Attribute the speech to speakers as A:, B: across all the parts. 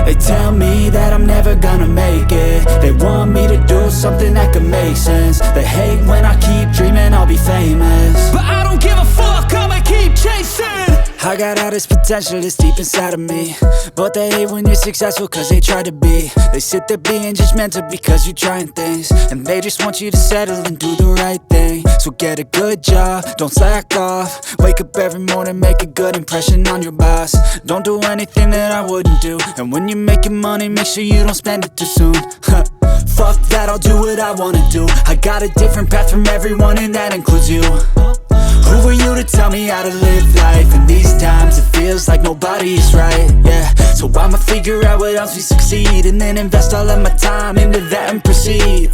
A: They tell me that I'm never gonna make it. They want me to do something that could make sense. They hate when I keep dreaming I'll be famous,
B: but I don't give a fuck, I'ma keep chasing.
A: I got all this potential that's deep inside of me, but they hate when you're successful cause they try to be. They sit there being judgmental because you're trying things, and they just want you to settle and do the right thing. So get a good job, don't slack off. Wake up every morning, make a good impression on your boss. Don't do anything that I wouldn't do, and when you're making money, make sure you don't spend it too soon. Fuck that, I'll do what I wanna do. I got a different path from everyone and that includes you. Who are you to tell me how to live life? In these times it feels like nobody is right, yeah. So I'ma figure out what else we succeed, and then invest all of my time into that and proceed.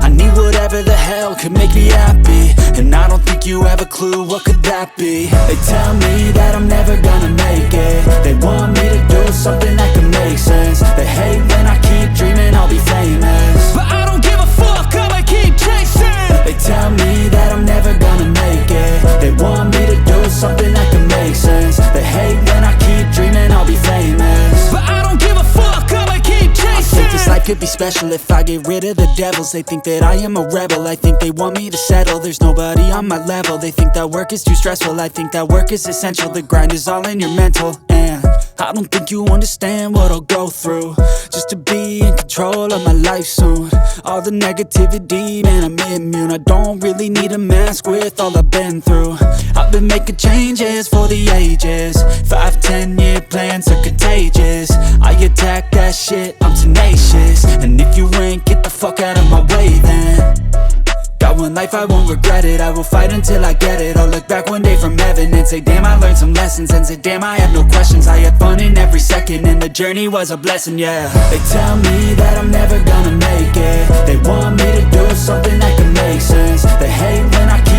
A: I need whatever the hell could make me happy, and I don't think you have a clue what could that be. They tell me that I'm never gonna make it. They want me to do something that could make sense. They hate when I keep dreaming I'll be famous,
B: but I don't give a fuck, I'ma keep chasing.
A: They tell me that I'm never gonna make it. They want me to do something that can make sense. They hate when I keep dreaming I'll be famous,
B: but I don't give a fuck, I'ma keep chasing.
A: I think this life could be special if I get rid of the devils. They think that I am a rebel, I think they want me to settle. There's nobody on my level. They think that work is too stressful, I think that work is essential. The grind is all in your mental, and I don't think you understand what I'll go through just to be in control of my life soon. All the negativity, man, I'm immune. I don't really need a mask with all I've been through. I've been making changes for the ages. 5-10 year plans are contagious. I attack that shit, I'm tenacious. And if you ain't, get the fuck out of my way then. Got one life, I won't regret it. I will fight until I get it. I'll look back one day from heaven and say damn, I learned some lessons. And say damn, I have no questions. I had fun in every second, and the journey was a blessing, yeah. They tell me that I'm never gonna make it. They want me to do something that can make sense. They hate when I keep